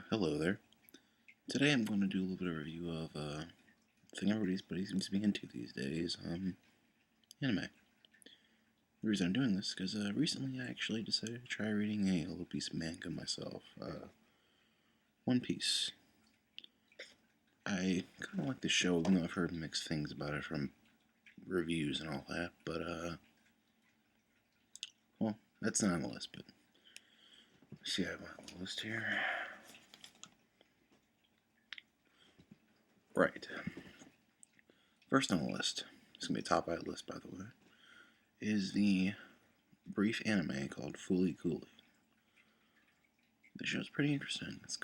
Hello there. Today I'm going to do a little bit of review of a thing everybody seems to be into these days, anime. The reason I'm doing this is because recently I actually decided to try reading a little piece of manga myself, One Piece. I kind of like the show, even though I've heard mixed things about it from reviews and all that, but well, that's not on the list, but let's see, I have my list here. Right. First on the list, it's going to be a top 5 list, by the way, is the brief anime called Fooly Cooly. The show's pretty interesting. It's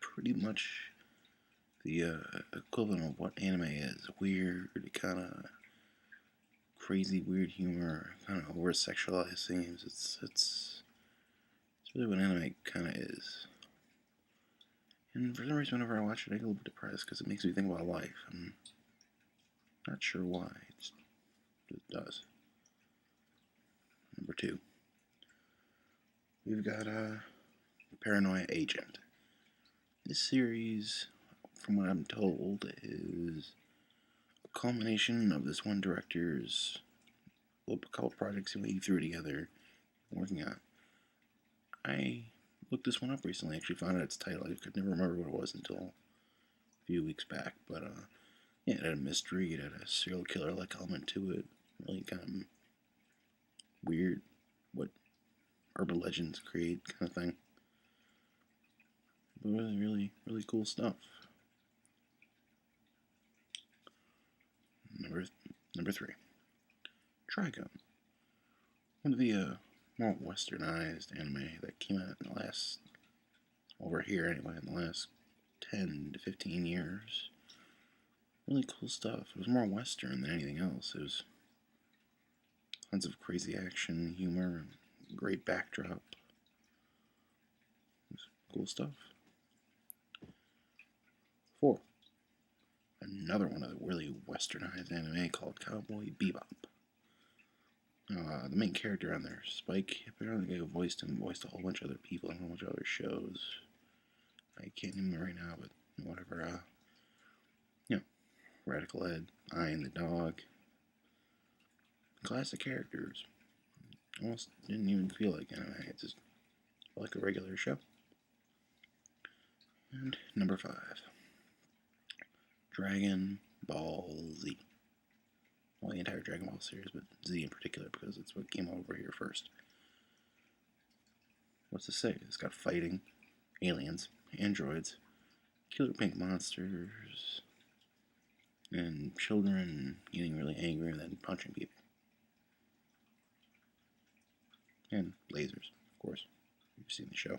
pretty much the equivalent of what anime is. Weird, kind of crazy, weird humor, kind of over sexualized themes. It's really what anime kind of is. And for some reason, whenever I watch it, I get a little bit depressed because it makes me think about life. I'm not sure why. It does. Number 2, we've got Paranoia Agent. This series, from what I'm told, is a culmination of this one director's couple projects he threw together, working on. I looked this one up recently. Actually, found out its title. I could never remember what it was until a few weeks back. But yeah, it had a mystery. It had a serial killer-like element to it. Really kind of weird, what urban legends create, kind of thing. But really cool stuff. Number 3, Trigun. One of the more westernized anime that came out in the last, over here anyway, in the last 10 to 15 years. Really cool stuff. It was more western than anything else. It was tons of crazy action, humor, great backdrop. It was cool stuff. 4, another one of the really westernized anime called Cowboy Bebop. The main character on there, Spike, apparently the guy who voiced him voiced a whole bunch of other people and a whole bunch of other shows. I can't remember right now, but whatever. Radical Ed, I and the Dog. Classic characters. Almost didn't even feel like anime. It just felt like a regular show. And number 5, Dragon Ball Z. Well, the entire Dragon Ball series, but Z in particular because it's what came over here first. What's to say? It's got fighting, aliens, androids, killer pink monsters, and children getting really angry and then punching people. And lasers, of course. You've seen the show.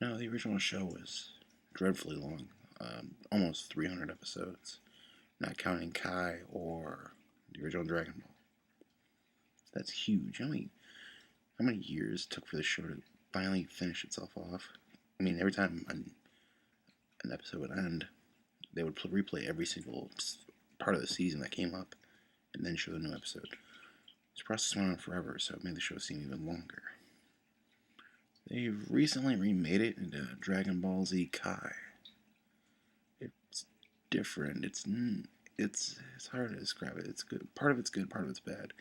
Now, the original show was dreadfully long, almost 300 episodes, not counting Kai or the original Dragon Ball. That's huge. How many years it took for the show to finally finish itself off? I mean, every time an episode would end, they would replay every single part of the season that came up and then show the new episode. This process went on forever, so it made the show seem even longer. They've recently remade it into Dragon Ball Z Kai. It's different. It's hard to describe it. It's good. Part of it's good. Part of it's bad.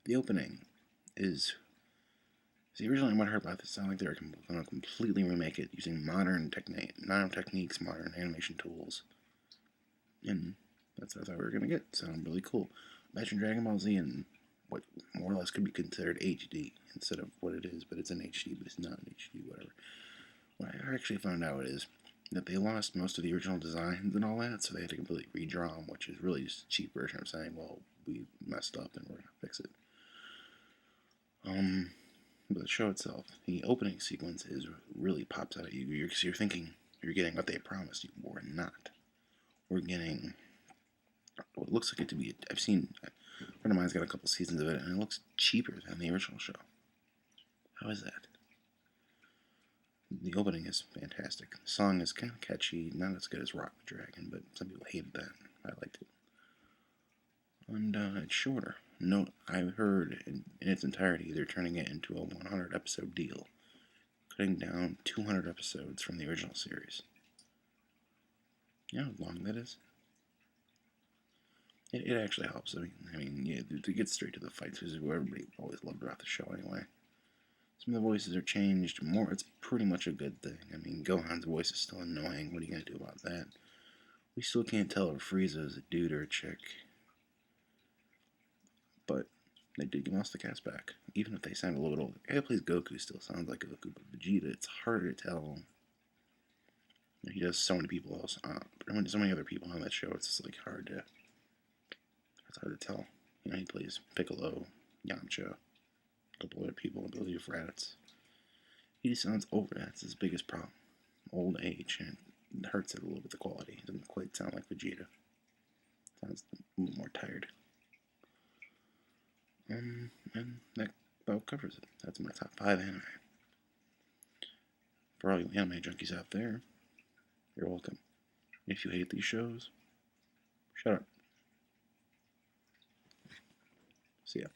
The opening is. See, originally when I heard about this, it sounded like they were going to completely remake it using modern techniques, modern animation tools, and that's what I thought we were going to get. It sounded really cool. Imagine Dragon Ball Z in what more or less could be considered HD instead of what it is, but it's in HD, but it's not in HD, whatever. What I actually found out is that they lost most of the original designs and all that, so they had to completely redraw them, which is really just a cheap version of saying, well, we messed up and we're going to fix it. But the show itself, the opening sequence really pops out at you. You're thinking you're getting what they promised you. We're not. We're getting what looks like it to be. I've seen a friend of mine's got a couple seasons of it, and it looks cheaper than the original show. How is that? The opening is fantastic. The song is kind of catchy, not as good as Rock the Dragon, but some people hated that. I liked it. And it's shorter. No, I heard in its entirety they're turning it into a 100 episode deal cutting down 200 episodes from the original series. You know how long that is? It actually helps. I mean, yeah, to get straight to the fights, because everybody always loved about the show anyway. Some of the voices are changed more. It's pretty much a good thing. I mean, Gohan's voice is still annoying. What are you going to do about that? We still can't tell if Frieza is a dude or a chick. But they did give us the cast back. Even if they sound a little bit older. The guy who plays Goku still sounds like Goku, but Vegeta, it's harder to tell. He does so many people else, so many other people on that show. It's just like hard to tell. You know, he plays Piccolo, Yamcha, a couple other people, I believe Raditz. He just sounds over. That's his biggest problem. Old age, and it hurts it a little bit, the quality. It doesn't quite sound like Vegeta. Sounds a little more tired. And that about covers it. That's my top 5 anime. For all you anime junkies out there, you're welcome. If you hate these shows, shut up. See ya.